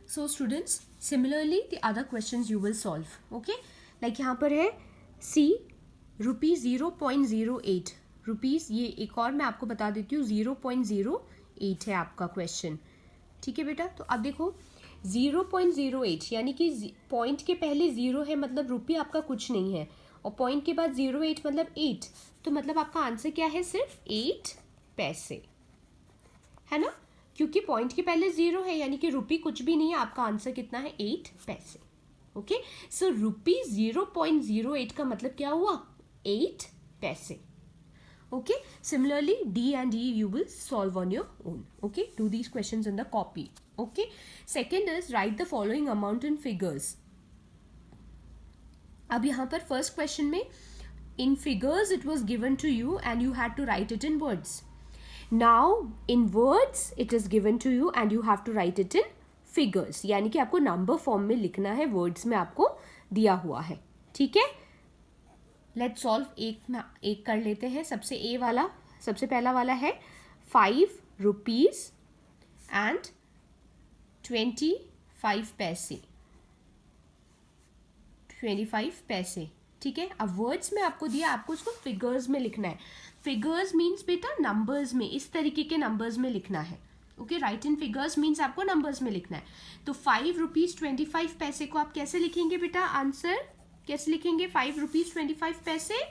So students, similarly the other questions you will solve. Okay, like यहाँ पर है C ₹0.08 rupees, ये एक और मैं आपको बता देती हूँ 0.08 है आपका क्वेश्चन. ठीक है बेटा, तो अब देखो 0.08 यानी कि पॉइंट के पहले 0 है, मतलब रुपये आपका कुछ नहीं है, और पॉइंट के बाद 0.8 मतलब 8, तो मतलब आपका आंसर क्या है, सिर्फ 8 पैसे है ना, क्योंकि पॉइंट के पहले 0 है यानी कि रुपये कुछ भी नहीं है, आपका आंसर कितना है, 8 पैसे. ओके, सो ₹0.08 का मतलब क्या हुआ, 8 पैसे. Okay, similarly D and E you will solve on your own. Okay, do these questions in the copy. Okay, second is write the following amount in figures. अब यहाँ पर first question में in figures it was given to you and you had to write it in words. Now in words it is given to you and you have to write it in figures. यानी कि आपको number form में लिखना है, words में आपको दिया हुआ है. ठीक है, लेट्स सॉल्व. एक कर लेते हैं. सबसे पहला वाला है ₹5 and 25 पैसे. 25 पैसे. ठीक है, अब वर्ड्स में आपको दिया, आपको उसको फिगर्स में लिखना है. फिगर्स मीन्स बेटा नंबर्स में, इस तरीके के नंबर्स में लिखना है. ओके, राइट इन फिगर्स मीन्स आपको नंबर्स में लिखना है. तो ₹5.25 को आप कैसे लिखेंगे बेटा, आंसर कैसे लिखेंगे, ₹5.25,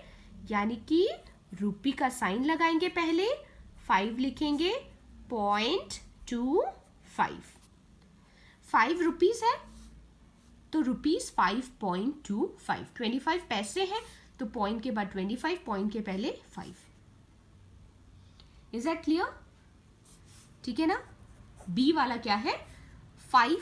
यानी कि रुपये का साइन लगाएंगे पहले, 5 लिखेंगे, 0.25. 5 रुपीज है तो रुपीज 5.25. 25 पैसे है तो पॉइंट के बाद 25, पॉइंट के पहले 5. Is that clear? ठीक है ना. बी वाला क्या है, 5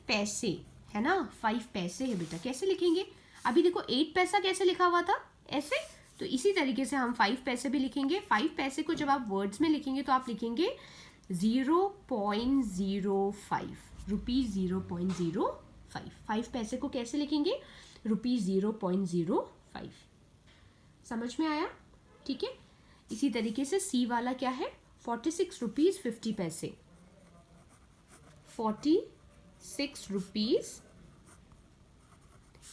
पैसे है ना, 5 पैसे है बेटा. कैसे लिखेंगे, अभी देखो 8 पैसा कैसे लिखा हुआ था, ऐसे, तो इसी तरीके से हम 5 पैसे भी लिखेंगे. 5 पैसे को जब आप वर्ड्स में लिखेंगे तो आप लिखेंगे 0.05 रुपीज, 0.05. 5 पैसे को कैसे लिखेंगे, रुपीज 0.05. समझ में आया? ठीक है, इसी तरीके से सी वाला क्या है, ₹46.50. 46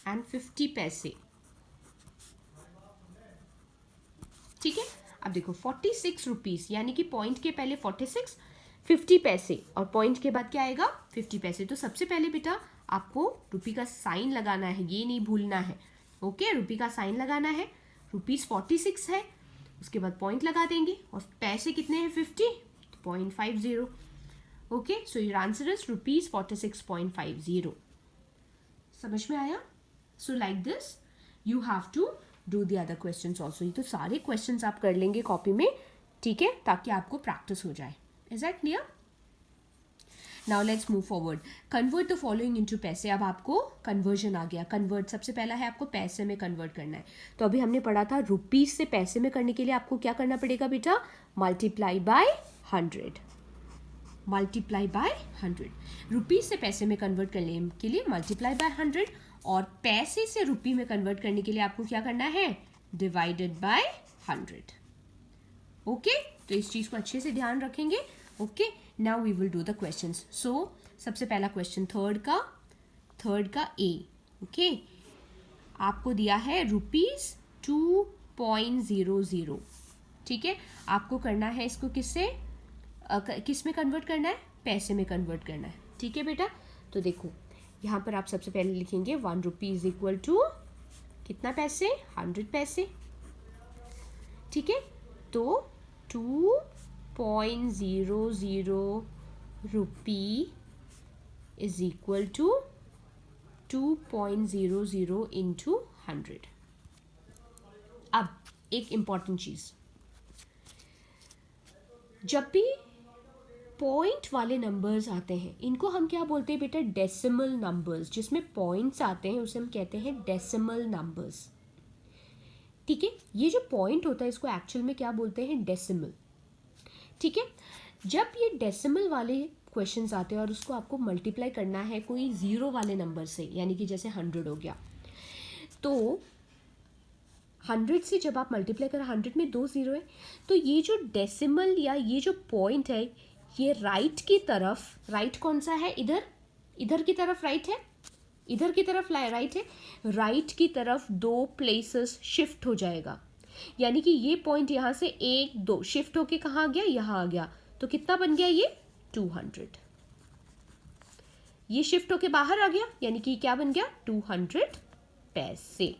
and 50 पैसे. ठीक है, अब देखो 46 रुपीज यानी कि पॉइंट के पहले 46, 50 पैसे और पॉइंट के बाद क्या आएगा, 50 पैसे. तो सबसे पहले बेटा आपको रुपये का साइन लगाना है, ये नहीं भूलना है. ओके, रुपये का साइन लगाना है. रुपीज 46 है, उसके बाद पॉइंट लगा देंगे, और पैसे कितने हैं, 50, 0.50. Okay, so your answer is ₹46.50. समझ में आया? So like this you have to do the other questions also. ये तो सारे क्वेश्चंस आप कर लेंगे कॉपी में, ठीक है, ताकि आपको प्रैक्टिस हो जाए. Is that clear? Now let's move forward. Convert the following into पैसे. अब आपको कन्वर्जन आ गया. कन्वर्ट सबसे पहला है आपको पैसे में कन्वर्ट करना है. तो अभी हमने पढ़ा था रुपीज से पैसे में करने के लिए आपको क्या करना पड़ेगा बेटा, multiply by 100. Multiply by 100. Rupees से पैसे में कन्वर्ट करने के लिए मल्टीप्लाई बाय 100, और पैसे से रुपये में कन्वर्ट करने के लिए आपको क्या करना है, डिवाइडेड बाय 100. ओके, तो इस चीज को अच्छे से ध्यान रखेंगे. Okay, now we will do the questions. So सबसे पहला क्वेश्चन थर्ड का ए. ओके, आपको दिया है ₹2.00. ठीक है, आपको करना है इसको किस में कन्वर्ट करना है, पैसे में कन्वर्ट करना है. ठीक है बेटा, तो देखो यहाँ पर आप सबसे पहले लिखेंगे 1 रुपीज इक्वल टू कितना पैसे, 100 पैसे. ठीक है, तो 2.00 rupee is equal to 2.00 into 100. अब एक इंपॉर्टेंट चीज, जब भी पॉइंट वाले नंबर्स आते हैं इनको हम क्या बोलते हैं बेटा, डेसिमल नंबर्स. जिसमें पॉइंट्स आते हैं उसे हम कहते हैं डेसिमल नंबर्स. ठीक है, ये जो पॉइंट होता है इसको एक्चुअल में क्या बोलते हैं, डेसिमल. ठीक है, जब ये डेसिमल वाले क्वेश्चंस आते हैं और उसको आपको मल्टीप्लाई करना है कोई जीरो वाले नंबर से, यानी कि जैसे 100 हो गया, तो 100 से जब आप मल्टीप्लाई करें, 100 में 2 जीरो है, तो ये जो डेसिमल या ये जो पॉइंट है ये राइट की तरफ, राइट कौन सा है, इधर, इधर की तरफ राइट है, इधर की तरफ राइट है, राइट की तरफ 2 प्लेसेस शिफ्ट हो जाएगा, यानी कि ये पॉइंट यहाँ से 1 2 शिफ्ट होके कहाँ आ गया, यहाँ आ गया, तो कितना बन गया ये 200। ये शिफ्ट होके बाहर आ गया, यानी कि क्या बन गया 200 पैसे।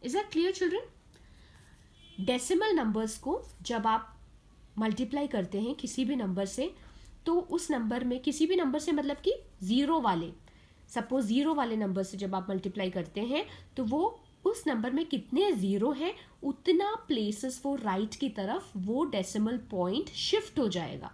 Is that clear children? Decimal numbers को जब आप मल्टीप्लाई करते हैं किसी भी नंबर से, तो उस नंबर में, किसी भी नंबर से मतलब कि जीरो वाले, सपोज जीरो वाले नंबर से जब आप मल्टीप्लाई करते हैं तो वो उस नंबर में कितने जीरो हैं उतना प्लेसेस वो राइट की तरफ वो डेसिमल पॉइंट शिफ्ट हो जाएगा।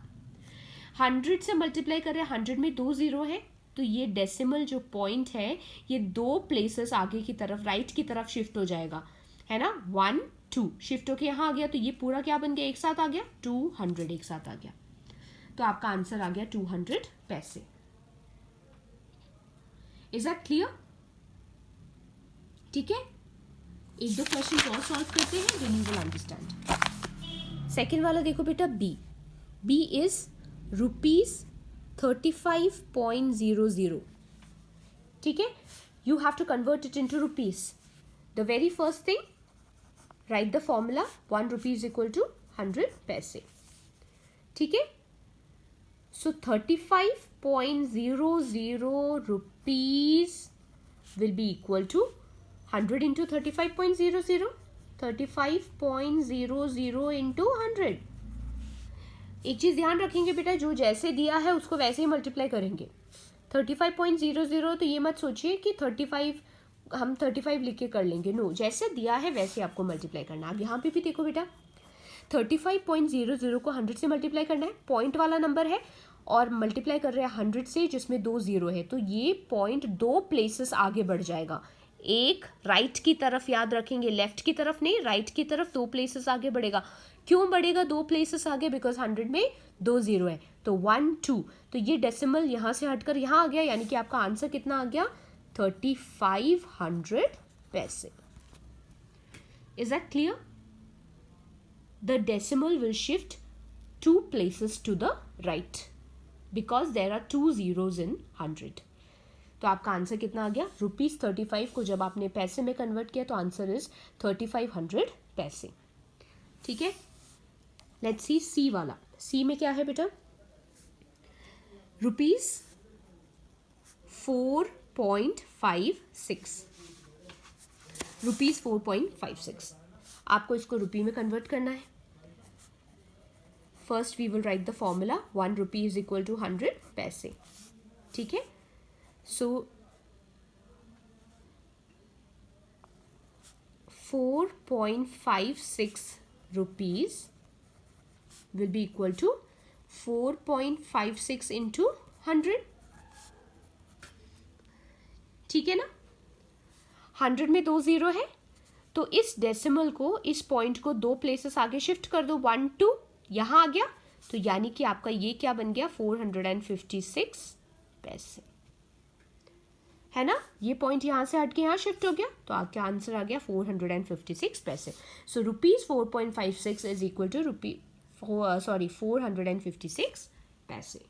100 से मल्टीप्लाई कर रहे हैं, 100 में 2 जीरो है, तो ये डेसिमल जो पॉइंट है ये 2 प्लेसेस आगे की तरफ राइट की तरफ शिफ्ट हो जाएगा, है ना। 1 2 शिफ्ट होके यहाँ आ गया, तो ये पूरा क्या बन गया, एक साथ आ गया 200, एक साथ आ गया, तो आपका आंसर आ गया 200 पैसे। Is that clear? ठीक है, एक दो क्वेश्चन और सॉल्व करते हैं, then you will understand. Second वाला देखो बेटा, बी, बी इज ₹35.00, ठीक है। You have to convert it into rupees. The very first thing, write the formula, 1 rupee is equal to 100 पैसे, ठीक है। So 35.00 rupees will be equal to 100 into 35.00, 35.00 into 100। एक चीज ध्यान रखेंगे बेटा, जो जैसे दिया है उसको वैसे ही मल्टीप्लाई करेंगे। 35.00, तो ये मत सोचिए कि 35 हम 35 लिख के कर लेंगे, नो, जैसे दिया है वैसे आपको मल्टीप्लाई करना। अब यहाँ पे भी देखो बेटा, 35.00 को 100 से मल्टीप्लाई करना है, पॉइंट वाला नंबर है और मल्टीप्लाई कर रहे हैं 100 से जिसमें 2 जीरो है, तो ये पॉइंट 2 प्लेसेस आगे बढ़ जाएगा। एक राइट की तरफ, याद रखेंगे लेफ्ट की तरफ नहीं, राइट की तरफ 2 प्लेसेस आगे बढ़ेगा। क्यों बढ़ेगा 2 प्लेसेस आगे? बिकॉज 100 में 2 जीरो है, तो 1 2, तो ये डेसिमल यहाँ से हटकर यहाँ आ गया, यानी कि आपका आंसर कितना आ गया 3500 पैसे। Is that clear? The decimal will shift 2 places to the right because there are 2 zeros in 100। तो आपका आंसर कितना आ गया, ₹35 को जब आपने पैसे में कन्वर्ट किया तो आंसर इज 3500 पैसे, ठीक है। लेट्स सी सी वाला। सी में क्या है बेटा, ₹4.56, ₹4.56। आपको इसको रुपी में कन्वर्ट करना है। First we will write the formula, 1 rupee is equal to 100 पैसे, ठीक है। So 4.56 rupees will be equal to 4.56 into 100, ठीक है ना। 100 में 2 जीरो है, तो इस डेसिमल को, इस पॉइंट को 2 प्लेसेस आगे शिफ्ट कर दो, 1 2, यहाँ आ गया, तो यानी कि आपका ये क्या बन गया 456 पैसे, है ना। ये पॉइंट यहाँ से हट के यहाँ शिफ्ट हो गया, तो आपका आंसर आ गया 456 पैसे। सो ₹4.56 इज इक्वल टू 456 पैसे।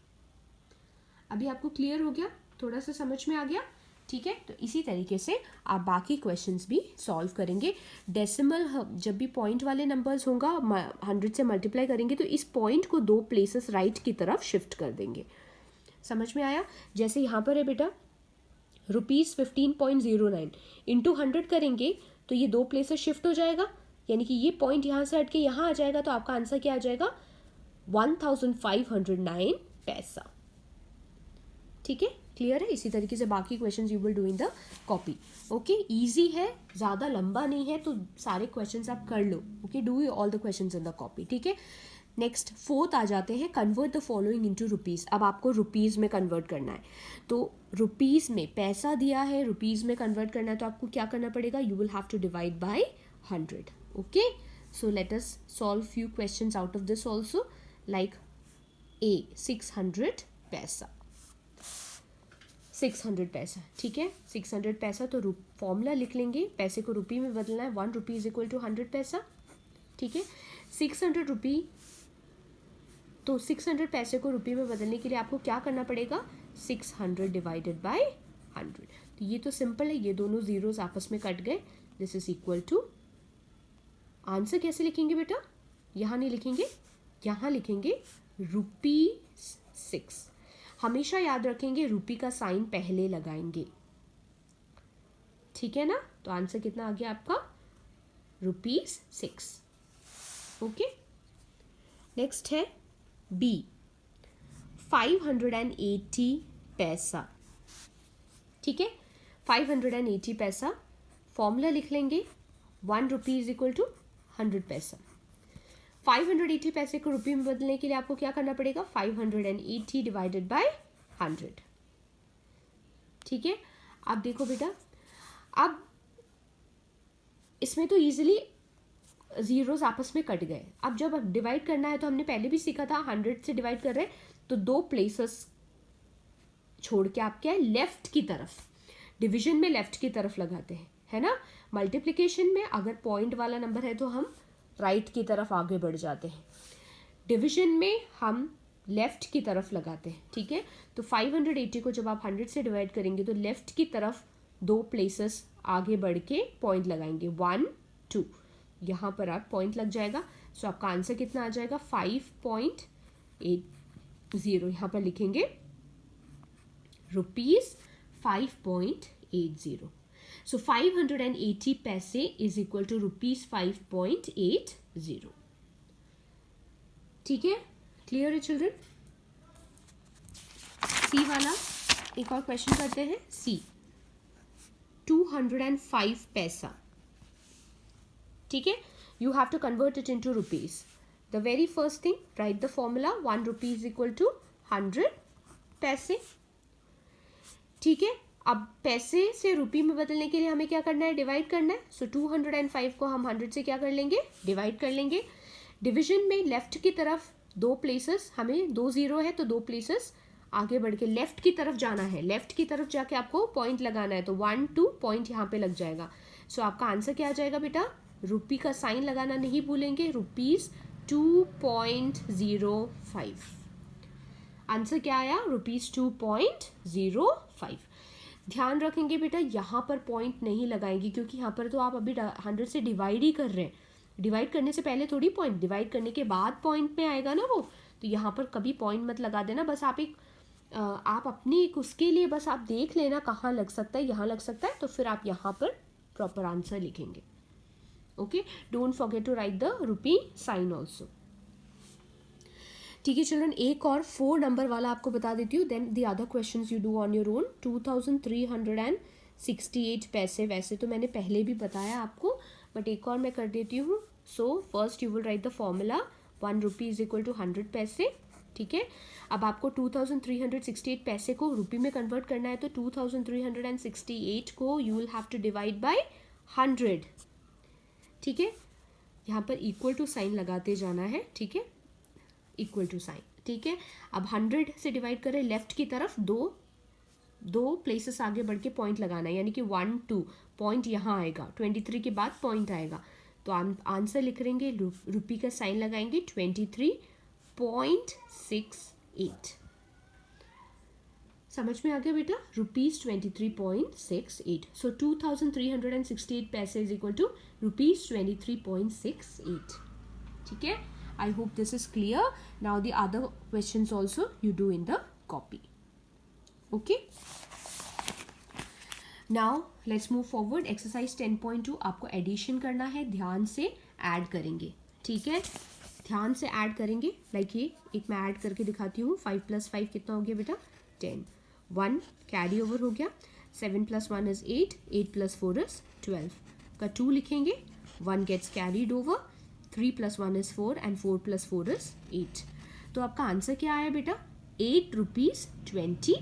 अभी आपको क्लियर हो गया, थोड़ा सा समझ में आ गया, ठीक है। तो इसी तरीके से आप बाकी क्वेश्चंस भी सॉल्व करेंगे। डेसिमल जब भी पॉइंट वाले नंबर्स होगा, 100 से मल्टीप्लाई करेंगे तो इस पॉइंट को 2 प्लेसेस राइट की तरफ शिफ्ट कर देंगे। समझ में आया? जैसे यहाँ पर है बेटा ₹15.09 इंटू 100 करेंगे तो ये 2 प्लेसेस शिफ्ट हो जाएगा, यानी कि ये पॉइंट यहाँ से हट के यहाँ आ जाएगा, तो आपका आंसर क्या आ जाएगा 1509 पैसा, ठीक है। क्लियर है? इसी तरीके से बाकी questions you will do in the copy. Okay, easy है, ज़्यादा लंबा नहीं है, तो सारे क्वेश्चंस आप कर लो। Okay, do you all the questions in the copy, ठीक है। नेक्स्ट 4th आ जाते हैं, convert the following into rupees. अब आपको रुपीज़ में कन्वर्ट करना है, तो रुपीज़ में पैसा दिया है, रुपीज़ में कन्वर्ट करना है, तो आपको क्या करना पड़ेगा, you will have to divide by 100। Okay, so let us solve few questions out of this also, like a 600 पैसा, 600 पैसा, ठीक है। 600 पैसा, तो फॉर्मूला लिख लेंगे, पैसे को रुपी में बदलना है, 1 रुपी इज इक्वल टू 100 पैसा, ठीक है। 600 रुपी तो 600 पैसे को रुपये में बदलने के लिए आपको क्या करना पड़ेगा, 600 डिवाइडेड बाय 100। तो ये तो सिंपल है, ये दोनों जीरोस आपस में कट गए, this is equal to, answer कैसे लिखेंगे बेटा, यहाँ नहीं लिखेंगे, यहाँ लिखेंगे ₹6। हमेशा याद रखेंगे रुपी का साइन पहले लगाएंगे, ठीक है ना। तो आंसर कितना आ गया आपका, ₹6। ओके, नेक्स्ट है बी, 580 पैसा। ठीक है, 580 पैसा, फॉर्मूला लिख लेंगे, 1 रुपी इज इक्वल टू 100 पैसा। 580 पैसे को रुपये में बदलने के लिए आपको क्या करना पड़ेगा, 580 डिवाइडेड बाय 100। ठीक है, अब देखो बेटा, अब इसमें तो इजीली जीरोस आपस में कट गए। अब जब डिवाइड करना है तो हमने पहले भी सीखा था, 100 से डिवाइड कर रहे हैं तो 2 प्लेसेस छोड़ के आप क्या है, लेफ्ट की तरफ, डिवीजन में लेफ्ट की तरफ लगाते हैं, है ना। मल्टीप्लिकेशन में अगर पॉइंट वाला नंबर है तो हम राइट की तरफ आगे बढ़ जाते हैं, डिवीजन में हम लेफ्ट की तरफ लगाते हैं। ठीक है, तो 580 को जब आप 100 से डिवाइड करेंगे तो लेफ्ट की तरफ 2 प्लेसेस आगे बढ़ के पॉइंट लगाएंगे, 1 2, यहाँ पर आप पॉइंट लग जाएगा। सो आपका आंसर कितना आ जाएगा, 5.80। यहाँ पर लिखेंगे ₹5.80। सो 580 पैसे इज इक्वल टू ₹5.80। ठीक है, क्लियर है चिल्ड्रन। सी वाला एक और क्वेश्चन करते हैं, सी, 205 पैसा। ठीक है, you have to convert it into rupees. The very first thing, write the formula, 1 rupee is equal to 100 पैसे। ठीक है, अब पैसे से रुपये में बदलने के लिए हमें क्या करना है, डिवाइड करना है। सो 205 को हम 100 से क्या कर लेंगे, डिवाइड कर लेंगे। डिवीजन में लेफ्ट की तरफ 2 प्लेसेस, हमें 2 0 है तो 2 प्लेसेस आगे बढ़ के लेफ्ट की तरफ जाना है, लेफ्ट की तरफ जाके आपको पॉइंट लगाना है, तो 1 2 पॉइंट यहाँ पे लग जाएगा। सो आपका आंसर क्या आ जाएगा बेटा, रुपी का साइन लगाना नहीं भूलेंगे, ₹2.05। आंसर क्या आया, ₹2.05। ध्यान रखेंगे बेटा, यहाँ पर पॉइंट नहीं लगाएंगे क्योंकि यहाँ पर तो आप अभी 100 से डिवाइड ही कर रहे हैं, डिवाइड करने से पहले थोड़ी पॉइंट, डिवाइड करने के बाद पॉइंट में आएगा ना वो। तो यहाँ पर कभी पॉइंट मत लगा देना, बस आप अपनी एक उसके लिए बस आप देख लेना कहाँ लग सकता है, यहाँ लग सकता है, तो फिर आप यहाँ पर प्रॉपर आंसर लिखेंगे। Okay, don't forget to write the rupee sign also. ठीक है चिल्ड्रन, एक और 4 नंबर वाला आपको बता देती हूँ, then the other questions you do on your own. 2368 पैसे, वैसे तो मैंने पहले भी बताया आपको, बट एक और मैं कर देती हूँ। So first you will write the formula, 1 rupee is equal to 100 पैसे। ठीक है, अब आपको 2368 पैसे को रुपये में कन्वर्ट करना है, तो 2368 को you will have to divide by 100। ठीक है, यहाँ पर इक्वल टू साइन लगाते जाना है। ठीक है, इक्वल टू साइन। ठीक है, अब 100 से डिवाइड करें, लेफ्ट की तरफ 2 प्लेसेस आगे बढ़ के पॉइंट लगाना है, यानी कि 1 2 पॉइंट यहाँ आएगा, 23 के बाद पॉइंट आएगा, तो आंसर लिख लेंगे, रुपी का साइन लगाएंगे, 23.68। समझ में आ गया बेटा, ₹23.68। सो 2368 पैसे इज इक्वल टू ₹23.68। ठीक है, I hope this is clear. Now the other questions also you do in the copy. Okay, now let's move forward. Exercise 10.2 आपको एडिशन करना है, ध्यान से ऐड करेंगे। ठीक है, ध्यान से ऐड करेंगे, लाइक ये एक मैं ऐड करके दिखाती हूँ। 5 + 5 कितना हो गया बेटा, 10। 1 कैरी ओवर हो गया, 7 + 1 इज 8, 8 + 4 इज 12 का 2 लिखेंगे, 1 gets carried over, 3 + 1 is 4 and 4 + 4 is 8। तो आपका आंसर क्या आया बेटा, ₹8.20।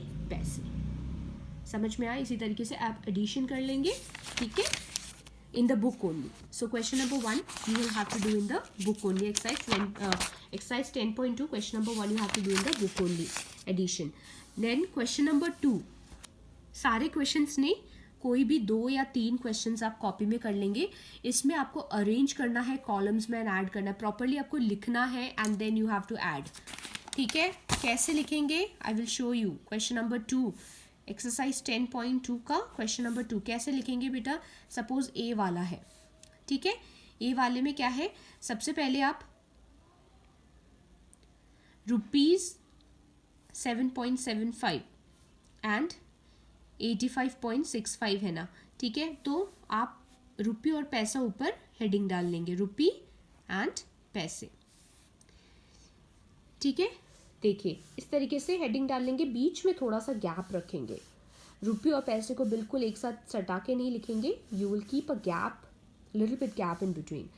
समझ में आया, इसी तरीके से आप एडिशन कर लेंगे। ठीक है, in the book only. So question number 1 you will have to do in the book only. Exercise 10.2 question number 1 you have to do in the book only addition. Then question number 2, सारे questions नहीं, कोई भी 2 या 3 questions आप copy में कर लेंगे। इसमें आपको अरेंज करना है, कॉलम्स में ऐड करना है, प्रॉपरली आपको लिखना है and then you have to add. ठीक है, कैसे लिखेंगे I will show you. Question number 2 exercise 10.2 का क्वेश्चन नंबर 2 कैसे लिखेंगे बेटा। सपोज ए वाला है, ठीक है, ए वाले में क्या है, सबसे पहले आप ₹7.75 एंड 85.65 है ना, ठीक है, तो आप रुपये और पैसा ऊपर हेडिंग डाल लेंगे, रुपी एंड पैसे, ठीक है। देखिए इस तरीके से हेडिंग डाल लेंगे, बीच में थोड़ा सा गैप रखेंगे, रुपये और पैसे को बिल्कुल एक साथ सटा के नहीं लिखेंगे, you will keep a gap, little bit gap in between.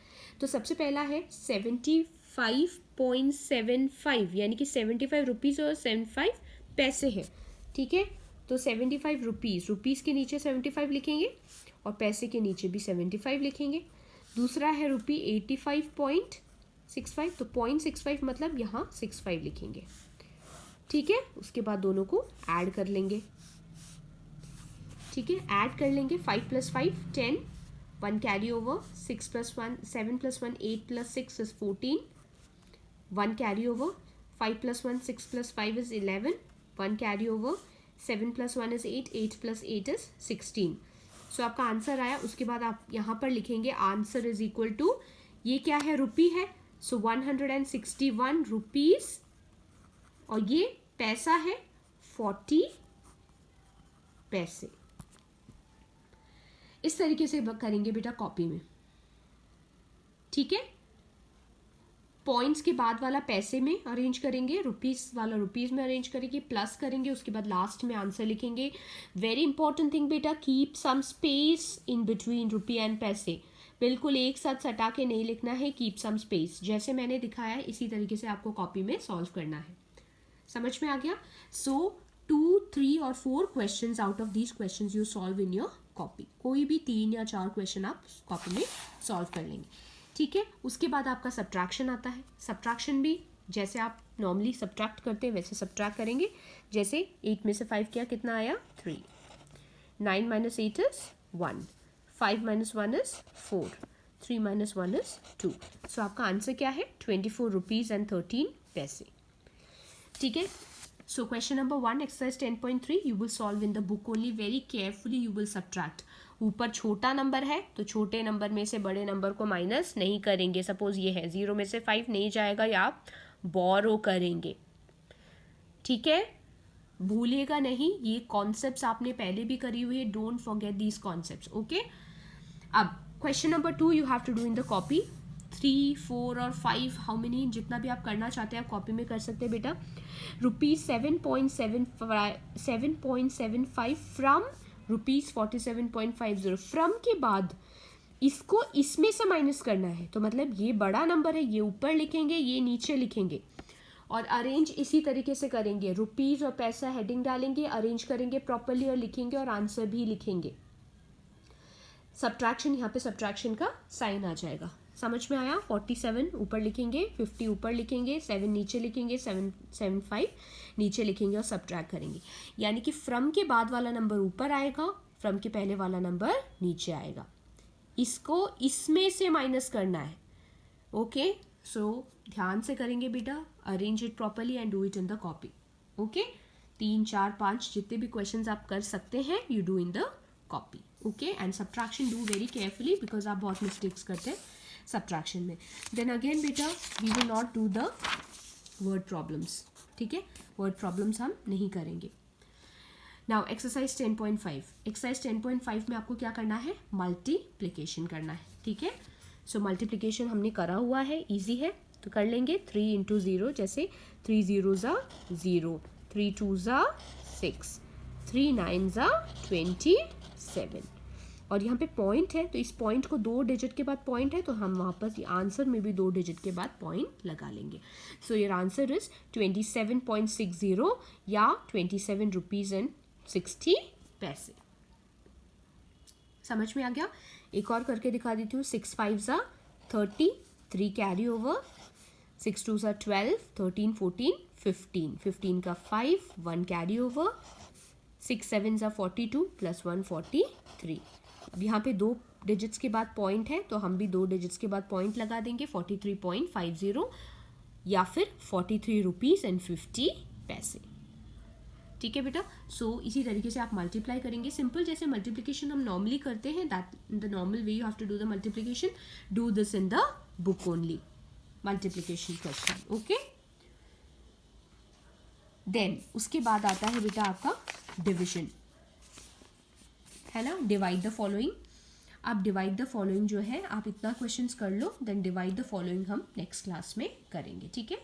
तो सबसे पहला है 75.75 यानी कि 75 रुपीज़ और 75 पैसे है, ठीक है। तो 75 रुपीज़, रुपीज़ के नीचे 75 लिखेंगे और पैसे के नीचे भी 75 लिखेंगे। दूसरा है रुपी 85.65, तो 0.65 मतलब यहाँ 65 लिखेंगे, ठीक है। उसके बाद दोनों को ऐड कर लेंगे, ठीक है, ऐड कर लेंगे। 5 + 5 10, 1 carry over, 6 + 1 7 + 1 8 + 6 is 14, 1 carry over, 5 + 1 6 + 5 is 11, 1 carry over, 7 + 1 is 8, 8 + 8 is 16। सो आपका आंसर आया। उसके बाद आप यहाँ पर लिखेंगे आंसर इज इक्वल टू, ये क्या है, रुपी है, सो 161 रुपीज़, और ये पैसा है 40 पैसे। इस तरीके से करेंगे बेटा कॉपी में, ठीक है। पॉइंट्स के बाद वाला पैसे में अरेंज करेंगे, रुपीज़ वाला रुपीज़ में अरेंज करेंगे, प्लस करेंगे, उसके बाद लास्ट में आंसर लिखेंगे। वेरी इंपॉर्टेंट थिंग बेटा, keep some space in between rupee and पैसे, बिल्कुल एक साथ सटा के नहीं लिखना है, कीप सम स्पेस। जैसे मैंने दिखाया है इसी तरीके से आपको कॉपी में सॉल्व करना है। समझ में आ गया। सो 2, 3 और 4 questions out of these questions you solve in your copy. कोई भी 3 या 4 क्वेश्चन आप कॉपी में सॉल्व कर लेंगे, ठीक है। उसके बाद आपका सब्ट्रैक्शन आता है। सब्ट्रैक्शन भी जैसे आप नॉर्मली सब्ट्रैक्ट करते हैं वैसे सब्ट्रैक्ट करेंगे। जैसे 8 में से 5 किया, कितना आया 3, 9 - 8 इज 1, 5 - 1 इज 4, 3 - 1 इज 2। सो आपका आंसर क्या है, 24 रुपीज़ एंड 13 पैसे, ठीक है। So question number 1 exercise 10.3 you will solve in the book only, very carefully you will subtract. ऊपर छोटा नंबर है तो छोटे नंबर में से बड़े नंबर को माइनस नहीं करेंगे। सपोज ये है 0 में से 5 नहीं जाएगा, या आप बोरो करेंगे, ठीक है। भूलिएगा नहीं, ये कॉन्सेप्ट्स आपने पहले भी करी हुई है, don't forget these concepts, okay. अब question number 2 you have to do in the copy. 3, 4 और 5 हाउ मेनी, जितना भी आप करना चाहते हैं आप कॉपी में कर सकते हैं बेटा। ₹7.75 फ्रॉम ₹47.50। फ्रॉम के बाद इसको इसमें से माइनस करना है, तो मतलब ये बड़ा नंबर है, ये ऊपर लिखेंगे, ये नीचे लिखेंगे, और अरेंज इसी तरीके से करेंगे। रुपीज़ और पैसा हेडिंग डालेंगे, अरेंज करेंगे प्रॉपरली और लिखेंगे, और आंसर भी लिखेंगे। सब्ट्रैक्शन, यहाँ पे सब्ट्रैक्शन का साइन आ जाएगा। समझ में आया। 47 ऊपर लिखेंगे, 50 ऊपर लिखेंगे, 7 नीचे लिखेंगे, 775 नीचे लिखेंगे और सब्ट्रैक्ट करेंगे। यानी कि फ्रॉम के बाद वाला नंबर ऊपर आएगा, फ्रॉम के पहले वाला नंबर नीचे आएगा। इसको इसमें से माइनस करना है, ओके। सो ध्यान से करेंगे बेटा, arrange it properly and do it in the copy, okay. 3, 4, 5 जितने भी क्वेश्चन आप कर सकते हैं you do in the copy, okay. And subtraction do very carefully because आप बहुत मिस्टेक्स करते हैं सब्ट्रैक्शन में। देन अगेन बेटा we will not do the word problems, ठीक है, वर्ड प्रॉब्लम्स हम नहीं करेंगे। नाउ एक्सरसाइज 10.5, एक्सरसाइज 10.5 में आपको क्या करना है, मल्टीप्लिकेशन करना है, ठीक है। सो मल्टीप्लिकेशन हमने करा हुआ है, इजी है, तो कर लेंगे। 3 × 0, जैसे 3 0s are 0, 3 2s are 6, 3 9s are 27। और यहाँ पे पॉइंट है, तो इस पॉइंट को 2 डिजिट के बाद पॉइंट है, तो हम वापस आंसर में भी 2 डिजिट के बाद पॉइंट लगा लेंगे। सो योर आंसर इज 27.60 या 27 रुपीज़ एंड 60 पैसे। समझ में आ गया। एक और करके दिखा देती हूँ। 6 5s are 30, 3 carry over, 6 2s are 12, 13 14 15, 15 का 5, 1 कैरी ओवर, 6 7s are 42 + 1 43। अब यहाँ पे 2 डिजिट्स के बाद पॉइंट है, तो हम भी 2 डिजिट्स के बाद पॉइंट लगा देंगे। 43.50 या फिर 43 रुपीज़ एंड 50 पैसे। ठीक है बेटा। सो इसी तरीके से आप मल्टीप्लाई करेंगे, सिंपल जैसे मल्टीप्लिकेशन हम नॉर्मली करते हैं, that the normal way you have to do the multiplication, do this in the book only multiplication question. Okay, then उसके बाद आता है बेटा आपका डिविजन, है ना, डिवाइड द फॉलोइंग। आप डिवाइड द फॉलोइंग जो है आप इतना क्वेश्चंस कर लो, देन डिवाइड द फॉलोइंग हम नेक्स्ट क्लास में करेंगे। ठीक है।